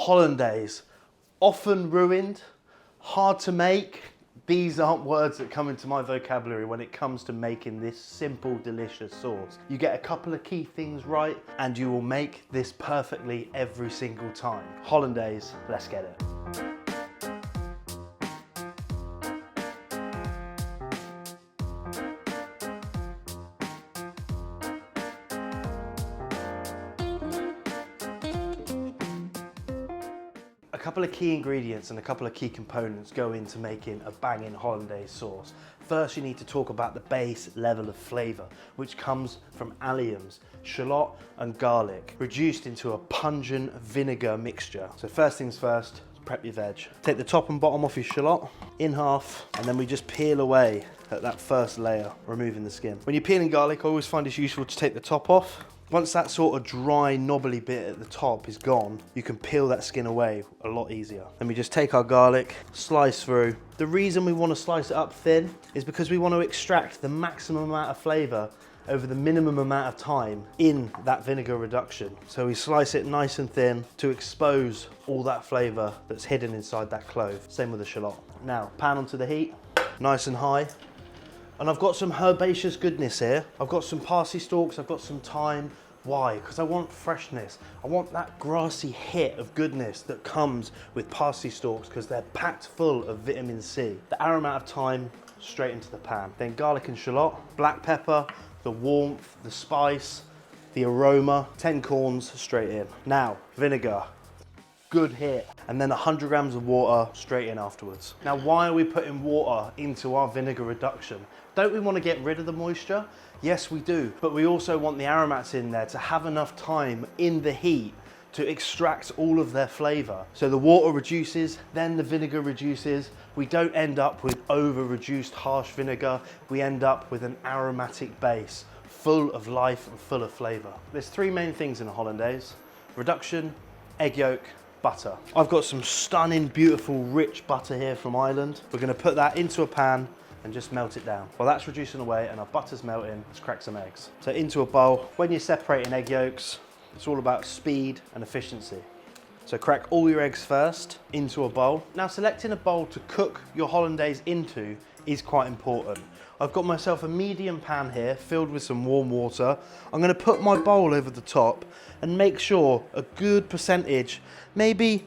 Hollandaise, often ruined, hard to make. These aren't words that come into my vocabulary when it comes to making this simple, delicious sauce. You get a couple of key things right and you will make this perfectly every single time. Hollandaise, let's get it. A couple of key ingredients and a couple of key components go into making a banging hollandaise sauce. First, you need to talk about the base level of flavour, which comes from alliums, shallot and garlic, reduced into a pungent vinegar mixture. So first things first, prep your veg. Take the top and bottom off your shallot in half, and then we just peel away at that first layer, removing the skin. When you're peeling garlic, I always find it's useful to take the top off. Once that sort of dry, knobbly bit at the top is gone, you can peel that skin away a lot easier. Then we just take our garlic, slice through. The reason we want to slice it up thin is because we want to extract the maximum amount of flavour over the minimum amount of time in that vinegar reduction. So we slice it nice and thin to expose all that flavour that's hidden inside that clove. Same with the shallot. Now, pan onto the heat, nice and high. And I've got some herbaceous goodness here. I've got some parsley stalks, I've got some thyme. Why? Because I want freshness. I want that grassy hit of goodness that comes with parsley stalks because they're packed full of vitamin C. The aromatic thyme, straight into the pan. Then garlic and shallot, black pepper, the warmth, the spice, the aroma, 10 corns straight in. Now, vinegar. Good hit. And then 100 grams of water straight in afterwards. Now, why are we putting water into our vinegar reduction? Don't we want to get rid of the moisture? Yes, we do, but we also want the aromats in there to have enough time in the heat to extract all of their flavour. So the water reduces, then the vinegar reduces. We don't end up with over-reduced harsh vinegar. We end up with an aromatic base, full of life and full of flavour. There's three main things in a hollandaise: reduction, egg yolk, butter. I've got some stunning, beautiful, rich butter here from Ireland. We're going to put that into a pan and just melt it down. While that's reducing away and our butter's melting, let's crack some eggs. So into a bowl. When you're separating egg yolks, it's all about speed and efficiency. So crack all your eggs first into a bowl. Now, selecting a bowl to cook your hollandaise into is quite important. I've got myself a medium pan here filled with some warm water. I'm going to put my bowl over the top and make sure a good percentage, maybe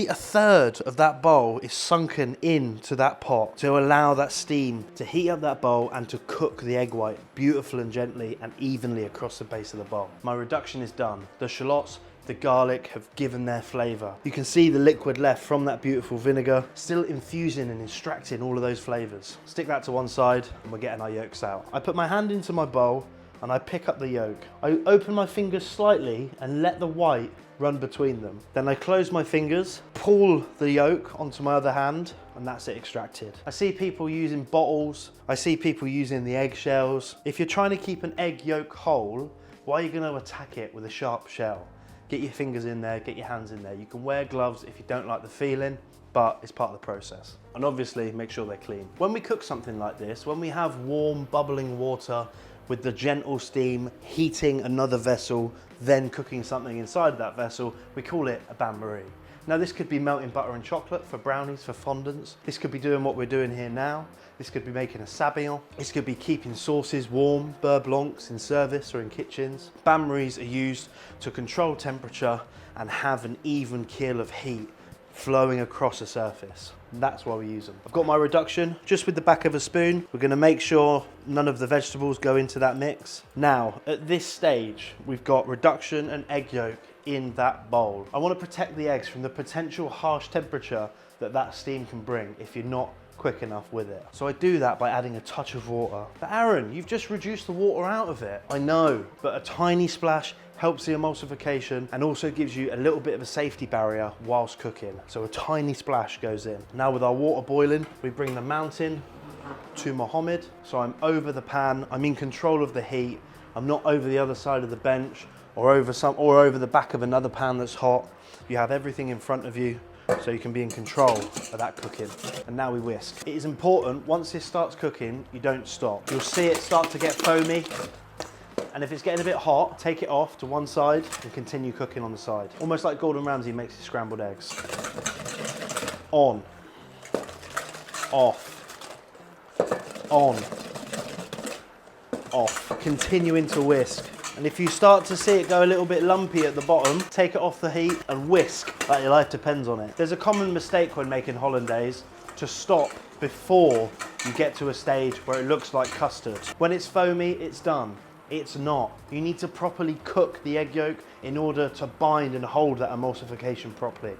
a third of that bowl is sunken into that pot to allow that steam to heat up that bowl and to cook the egg white beautiful and gently and evenly across the base of the bowl. My reduction is done. The shallots, the garlic have given their flavour. You can see the liquid left from that beautiful vinegar still infusing and extracting all of those flavours. Stick that to one side and we're getting our yolks out. I put my hand into my bowl and I pick up the yolk. I open my fingers slightly and let the white run between them. Then I close my fingers, pull the yolk onto my other hand, and that's it extracted. I see people using bottles. I see people using the eggshells. If you're trying to keep an egg yolk whole, why are you going to attack it with a sharp shell? Get your fingers in there, get your hands in there. You can wear gloves if you don't like the feeling, but it's part of the process. And obviously make sure they're clean. When we cook something like this, when we have warm, bubbling water with the gentle steam heating another vessel, then cooking something inside that vessel, we call it a bain-marie. Now, this could be melting butter and chocolate for brownies, for fondants. This could be doing what we're doing here now. This could be making a sabayon. This could be keeping sauces warm, beurre blancs in service or in kitchens. Bain-maries are used to control temperature and have an even keel of heat flowing across a surface. That's why we use them. I've got my reduction just with the back of a spoon. We're going to make sure none of the vegetables go into that mix. Now, at this stage, we've got reduction and egg yolk in that bowl. I want to protect the eggs from the potential harsh temperature that steam can bring if you're not quick enough with it. So I do that by adding a touch of water. But Aaron, you've just reduced the water out of it. I know, but a tiny splash helps the emulsification and also gives you a little bit of a safety barrier whilst cooking. So a tiny splash goes in. Now with our water boiling, we bring the mountain to Mohammed. So I'm over the pan, I'm in control of the heat. I'm not over the other side of the bench or over the back of another pan that's hot. You have everything in front of you, so you can be in control of that cooking. And now we whisk. It is important, once this starts cooking, you don't stop. You'll see it start to get foamy. And if it's getting a bit hot, take it off to one side and continue cooking on the side. Almost like Gordon Ramsay makes his scrambled eggs. On, off, on, off. Continuing to whisk. And if you start to see it go a little bit lumpy at the bottom, take it off the heat and whisk like your life depends on it. There's a common mistake when making hollandaise to stop before you get to a stage where it looks like custard. When it's foamy, it's done. It's not. You need to properly cook the egg yolk in order to bind and hold that emulsification properly.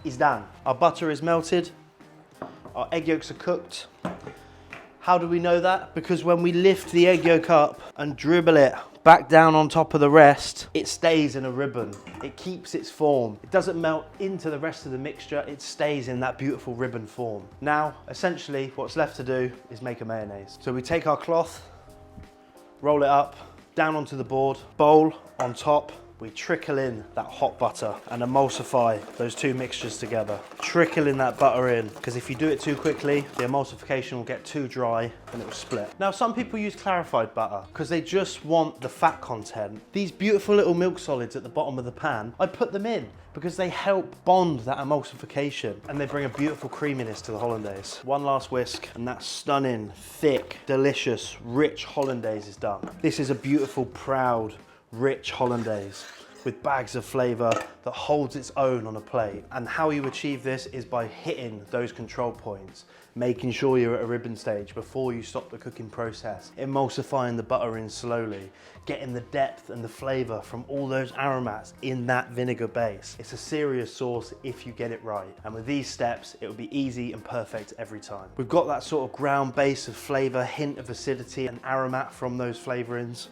It's done. Our butter is melted. Our egg yolks are cooked. How do we know that? Because when we lift the egg yolk up and dribble it back down on top of the rest, it stays in a ribbon. It keeps its form. It doesn't melt into the rest of the mixture, it stays in that beautiful ribbon form. Now, essentially, what's left to do is make a mayonnaise. So we take our cloth, roll it up, down onto the board, bowl on top, we trickle in that hot butter and emulsify those two mixtures together. Trickle in that butter in, because if you do it too quickly, the emulsification will get too dry and it will split. Now, some people use clarified butter because they just want the fat content. These beautiful little milk solids at the bottom of the pan, I put them in because they help bond that emulsification and they bring a beautiful creaminess to the hollandaise. One last whisk and that stunning, thick, delicious, rich hollandaise is done. This is a beautiful, proud, rich hollandaise with bags of flavour that holds its own on a plate. And how you achieve this is by hitting those control points, making sure you're at a ribbon stage before you stop the cooking process, emulsifying the butter in slowly, getting the depth and the flavour from all those aromats in that vinegar base. It's a serious sauce if you get it right. And with these steps, it will be easy and perfect every time. We've got that sort of ground base of flavour, hint of acidity and aromat from those flavourings.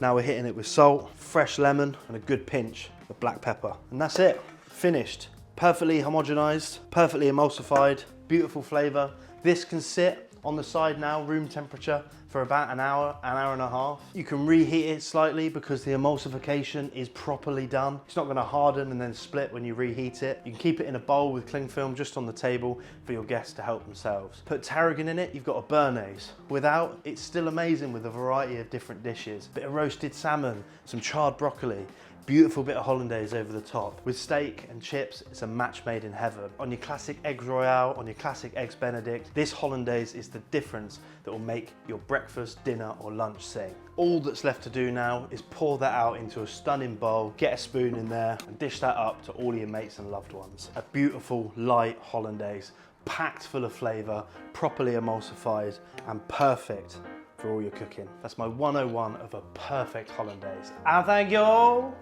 Now we're hitting it with salt, fresh lemon, and a good pinch of black pepper. And that's it, finished. Perfectly homogenized, perfectly emulsified, beautiful flavor. This can sit on the side now, room temperature, for about an hour and a half. You can reheat it slightly because the emulsification is properly done. It's not gonna harden and then split when you reheat it. You can keep it in a bowl with cling film just on the table for your guests to help themselves. Put tarragon in it, you've got a béarnaise. Without, it's still amazing with a variety of different dishes. Bit of roasted salmon, some charred broccoli, beautiful bit of hollandaise over the top. With steak and chips, it's a match made in heaven. On your classic eggs royale, on your classic eggs benedict, this hollandaise is the difference that will make your breakfast, dinner or lunch sing. All that's left to do now is pour that out into a stunning bowl, get a spoon in there and dish that up to all your mates and loved ones. A beautiful light hollandaise, packed full of flavour, properly emulsified and perfect for all your cooking. That's my 101 of a perfect hollandaise. And thank you all.